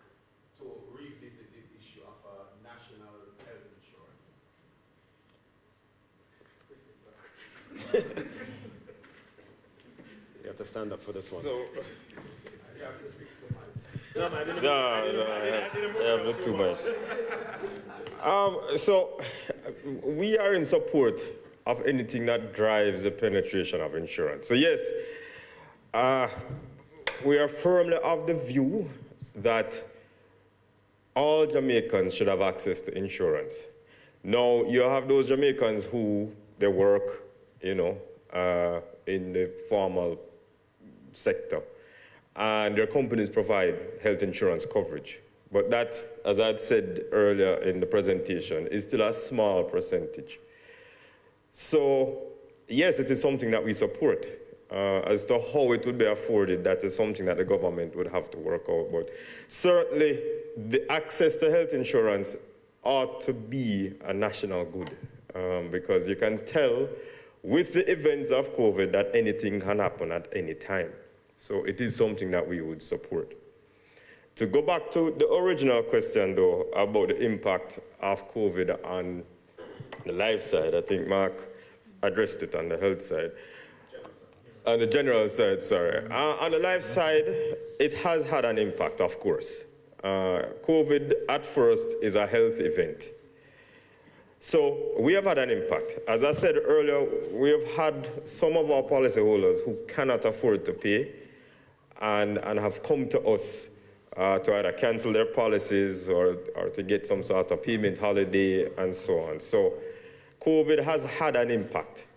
to revisit the issue of national health insurance? You have to stand up for this one. So, You have to fix the mic. No, I didn't. I have not too much. So, we are in support of anything that drives the penetration of insurance. So yes, we are firmly of the view that all Jamaicans should have access to insurance. Now, you have those Jamaicans who they work, in the formal sector, and their companies provide health insurance coverage. But that, as I had said earlier in the presentation, is still a small percentage. So, yes, it is something that we support. As to how it would be afforded, that is something that the government would have to work out. But certainly, the access to health insurance ought to be a national good, because you can tell with the events of COVID that anything can happen at any time. So it is something that we would support. To go back to the original question, though, about the impact of COVID on the life side, I think Mark addressed it on the health side. On the general side, sorry. On the life side, it has had an impact, of course. COVID, at first, is a health event. So we have had an impact. As I said earlier, we have had some of our policyholders who cannot afford to pay and have come to us to either cancel their policies or to get some sort of payment holiday and so on. So COVID has had an impact.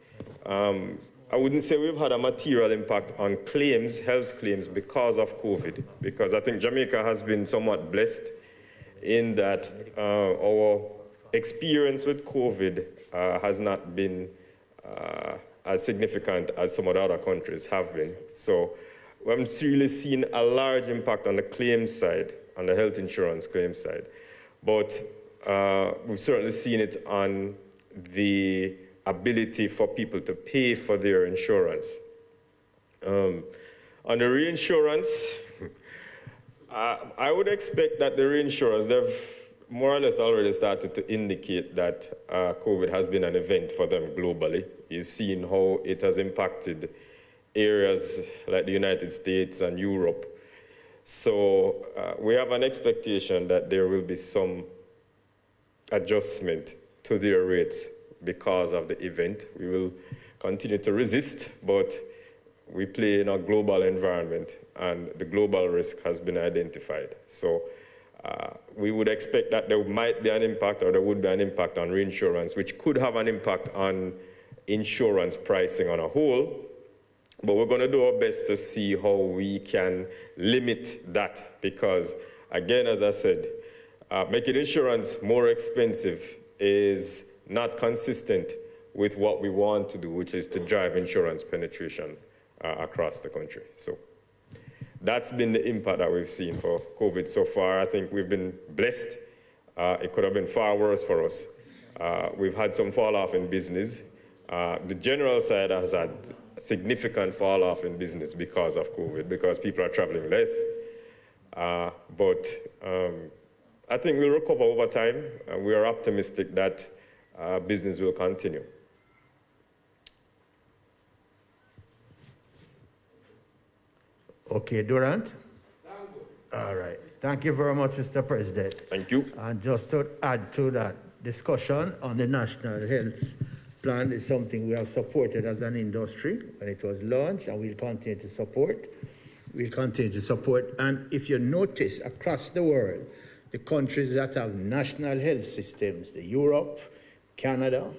I wouldn't say we've had a material impact on claims, health claims, because of COVID, because I think Jamaica has been somewhat blessed in that our experience with COVID has not been as significant as some of the other countries have been. So we haven't really seen a large impact on the claims side, on the health insurance claims side. But we've certainly seen it on the ability for people to pay for their insurance. On the reinsurance, I would expect that the reinsurers, they've more or less already started to indicate that COVID has been an event for them globally. You've seen how it has impacted areas like the United States and Europe. So we have an expectation that there will be some adjustment to their rates because of the event. We will continue to resist, but we play in a global environment and the global risk has been identified. So we would expect that there might be an impact, or there would be an impact on reinsurance, which could have an impact on insurance pricing on a whole. But we're going to do our best to see how we can limit that, because, again, as I said, making insurance more expensive is not consistent with what we want to do, which is to drive insurance penetration across the country. So that's been the impact that we've seen for COVID so far. I think we've been blessed. It could have been far worse for us. We've had some fall off in business. The general side has had significant fall off in business because of COVID, because people are traveling less. But I think we'll recover over time, and we are optimistic that business will continue. Okay, Durant? All right. Thank you very much, Mr. President. Thank you. And just to add to that, discussion on the National Health Plan is something we have supported as an industry when it was launched, and we'll continue to support. We'll continue to support. And if you notice, across the world, the countries that have national health systems, the Europe, Canada,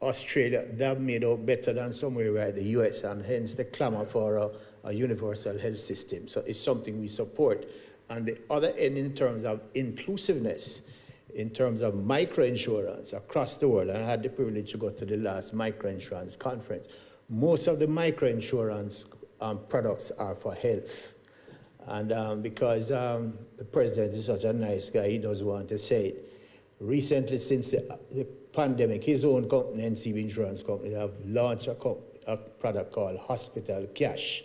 Australia, they have made out better than somewhere like the US, and hence the clamor for a universal health system. So it's something we support. And the other end, in terms of inclusiveness, in terms of microinsurance across the world, and I had the privilege to go to the last microinsurance conference, most of the microinsurance products are for health. And because the president is such a nice guy, he doesn't want to say it. Recently, since the pandemic, his own company, NCB Insurance Company, have launched a product called Hospital Cash,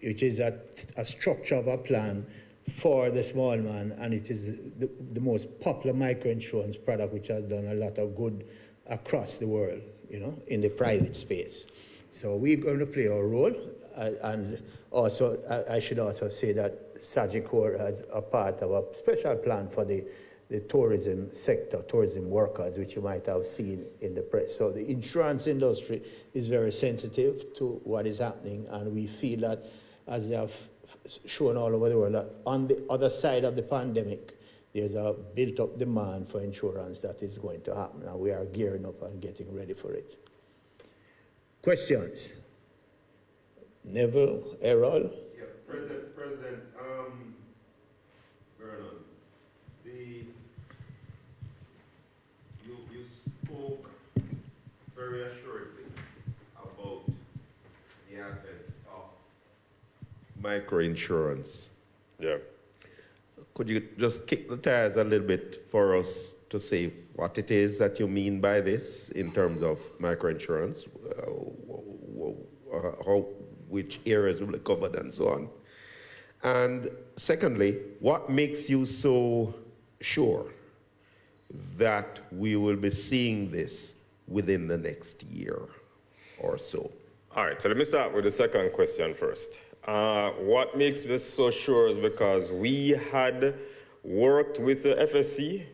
which is a structure of a plan for the small man, and it is the most popular microinsurance product, which has done a lot of good across the world, you know, in the private space. So we're going to play our role, and also I should also say that Sagicor has a part of a special plan for the tourism sector, tourism workers, which you might have seen in the press. So the insurance industry is very sensitive to what is happening, and we feel that, as they have shown all over the world, that on the other side of the pandemic, there's a built-up demand for insurance that is going to happen, and we are gearing up and getting ready for it. Questions? Neville, Errol? Yeah, President Vernon, you spoke very assuredly about the advent of microinsurance. Yeah. Could you just kick the tires a little bit for us to say what it is that you mean by this in terms of microinsurance, which areas will be covered and so on? And secondly, what makes you so sure that we will be seeing this within the next year or so? All right, so let me start with the second question first. What makes us so sure is because we had worked with the FSC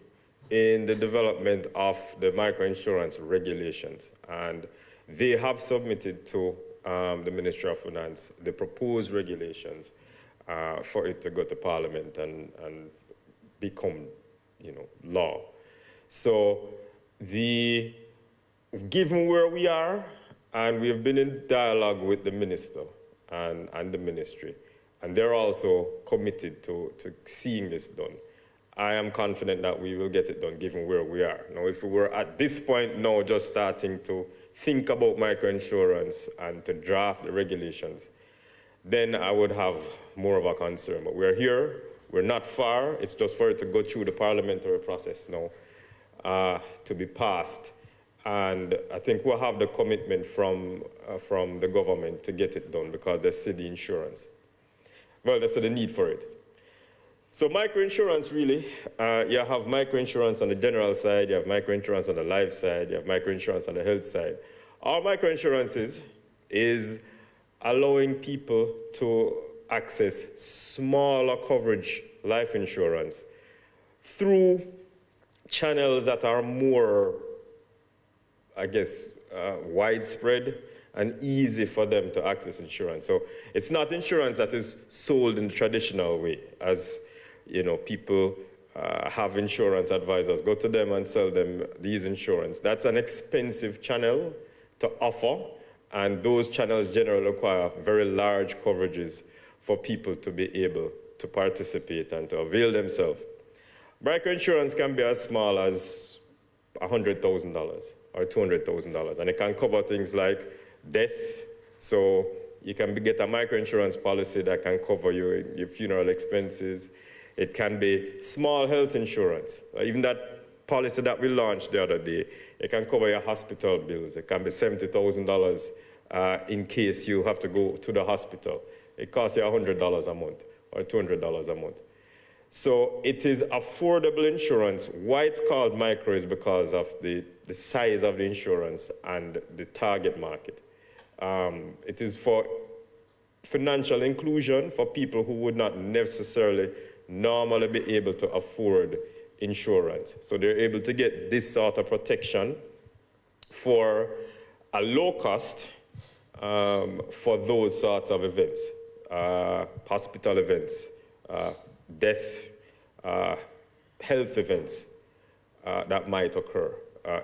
in the development of the microinsurance regulations, and they have submitted to the Ministry of Finance the proposed regulations for it to go to Parliament and become, law. So given where we are, and we have been in dialogue with the minister and the ministry, and they're also committed to seeing this done. I am confident that we will get it done given where we are. Now, if we were at this point now just starting to think about microinsurance and to draft the regulations, then I would have more of a concern. But we're here, we're not far. It's just for it to go through the parliamentary process now to be passed. And I think we'll have the commitment from the government to get it done because they see the insurance. Well, they see the need for it. So microinsurance, really, you have microinsurance on the general side, you have microinsurance on the life side, you have microinsurance on the health side. All microinsurance is allowing people to access smaller coverage life insurance through channels that are more, I guess, widespread and easy for them to access insurance. So it's not insurance that is sold in the traditional way, as people have insurance advisors go to them and sell them these insurance. That's an expensive channel to offer, and those channels generally require very large coverages for people to be able to participate and to avail themselves. Microinsurance can be as small as $100,000 or $200,000, and it can cover things like death. So you can get a microinsurance policy that can cover your funeral expenses. It can be small health insurance. Even that policy that we launched the other day, it can cover your hospital bills. It can be $70,000 in case you have to go to the hospital. It costs you $100 a month or $200 a month. So it is affordable insurance. Why it's called micro is because of the size of the insurance and the target market. It is for financial inclusion for people who would not necessarily normally be able to afford insurance. So they're able to get this sort of protection for a low cost for those sorts of events, hospital events, death, health events that might occur.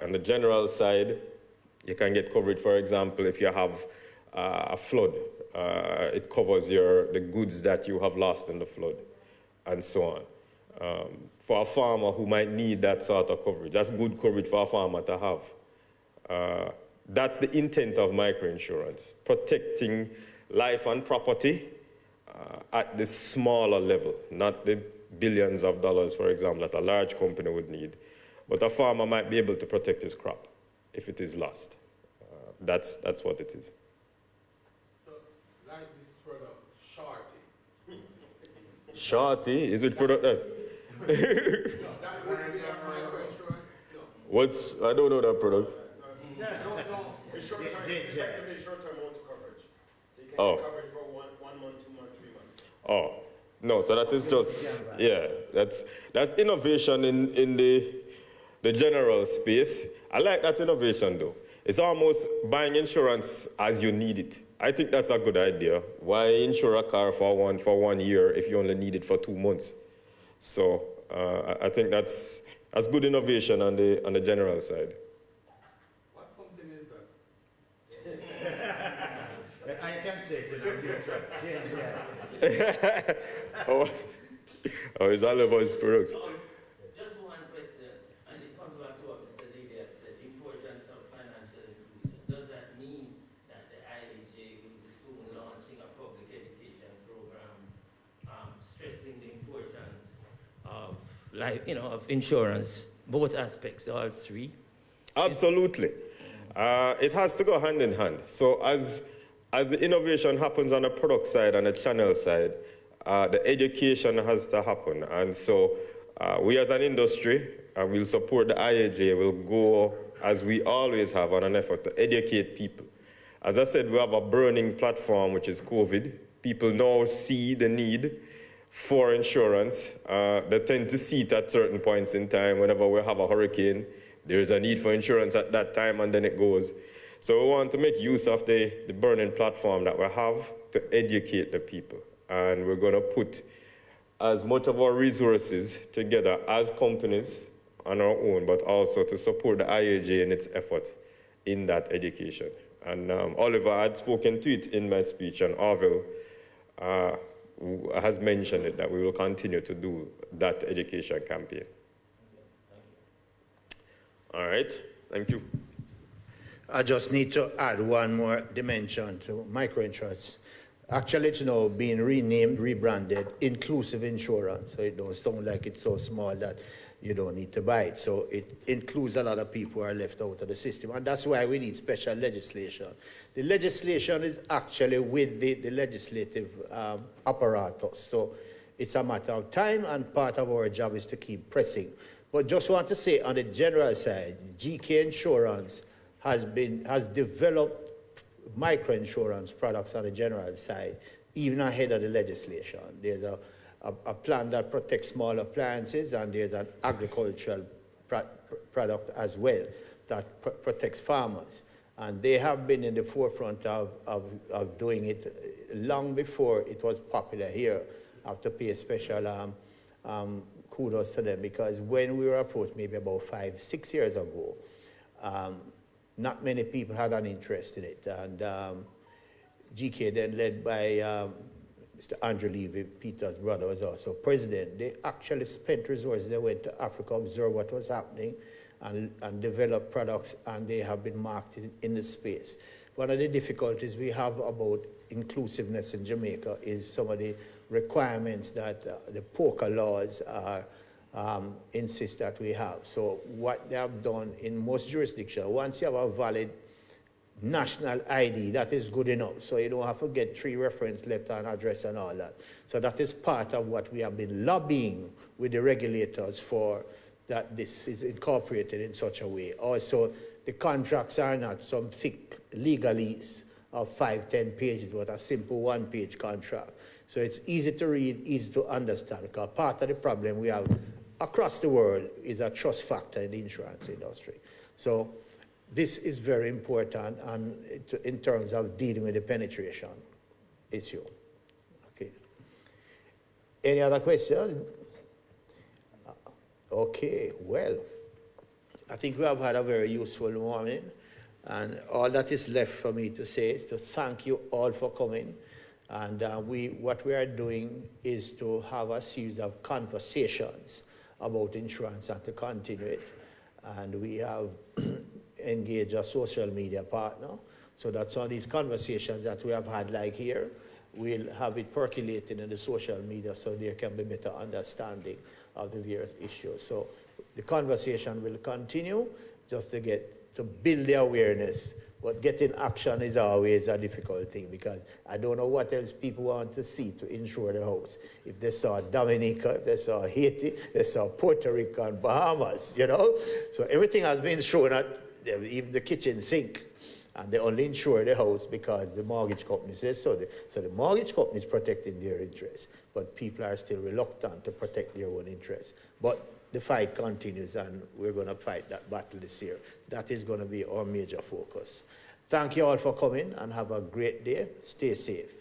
On the general side, you can get coverage, for example, if you have a flood. It covers the goods that you have lost in the flood, and so on. For a farmer who might need that sort of coverage, that's good coverage for a farmer to have. That's the intent of microinsurance, protecting life and property at the smaller level, not the billions of dollars, for example, that a large company would need. But a farmer might be able to protect his crop if it is lost. That's what it is. So, like this product, Shorty. Shorty? Is which product that? No, that would be a microinsurance? No. I don't know that product. No. It's short-term, effectively short-term motor coverage. So you can Oh. get coverage for 1 month, 2 months, 3 months. Oh, no, so that is just, yeah, that's innovation in the general space. I like that innovation though. It's almost buying insurance as you need it. I think that's a good idea. Why insure a car for 1 year if you only need it for 2 months? So I think that's good innovation on the general side. What company is that? I can say it when I'm doing truck. James, yeah. Oh, it's all about his products. Just one question, and it comes back to what Mr. Levy had said, the importance of financial inclusion. Does that mean that the IAJ will be soon launching a public education program stressing the importance of of insurance, both aspects, all three? Absolutely. It has to go hand in hand. So as the innovation happens on the product side and the channel side, the education has to happen. And so we as an industry, will support the IAJ, will go, as we always have, on an effort to educate people. As I said, we have a burning platform, which is COVID. People now see the need for insurance. They tend to see it at certain points in time. Whenever we have a hurricane, there's a need for insurance at that time, and then it goes. So we want to make use of the burning platform that we have to educate the people. And we're going to put as much of our resources together as companies on our own, but also to support the IAJ in its efforts in that education. And Oliver had spoken to it in my speech, and Orville has mentioned it, that we will continue to do that education campaign. All right, thank you. I just need to add one more dimension to microinsurance. Actually, it's now being renamed, rebranded, inclusive insurance. So it don't sound like it's so small that you don't need to buy it. So it includes a lot of people who are left out of the system. And that's why we need special legislation. The legislation is actually with the legislative apparatus. So it's a matter of time, and part of our job is to keep pressing. But just want to say, on the general side, GK Insurance has developed microinsurance products on the general side, even ahead of the legislation. There's a plan that protects small appliances, and there's an agricultural product as well that protects farmers. And they have been in the forefront of doing it long before it was popular here. I have to pay a special kudos to them, because when we were approached maybe about 5-6 years ago, not many people had an interest in it. And GK, then led by Mr. Andrew Levy, Peter's brother, was also president. They actually spent resources. They went to Africa, observed what was happening, and developed products, and they have been marketed in the space. One of the difficulties we have about inclusiveness in Jamaica is some of the requirements that the poker laws are insist that we have. So what they have done in most jurisdictions, once you have a valid national ID, that is good enough. So you don't have to get 3 reference letter and address and all that. So that is part of what we have been lobbying with the regulators for, that this is incorporated in such a way. Also, the contracts are not some thick legalese of 5-10 pages, but a simple 1-page contract. So it's easy to read, easy to understand, because part of the problem we have across the world is a trust factor in the insurance industry. So this is very important and in terms of dealing with the penetration issue. Okay. Any other questions? Okay, well, I think we have had a very useful morning, and all that is left for me to say is to thank you all for coming. And what we are doing is to have a series of conversations about insurance and to continue it. And we have engaged a social media partner, so that some of these conversations that we have had like here, we'll have it percolating in the social media so there can be better understanding of the various issues. So the conversation will continue just to build the awareness. But getting action is always a difficult thing, because I don't know what else people want to see to insure the house. If they saw Dominica, if they saw Haiti, they saw Puerto Rico and Bahamas, you know? So everything has been shown at even the kitchen sink, and they only insure the house because the mortgage company says so. So the mortgage company is protecting their interests, but people are still reluctant to protect their own interests. But the fight continues, and we're going to fight that battle this year. That is going to be our major focus. Thank you all for coming, and have a great day. Stay safe.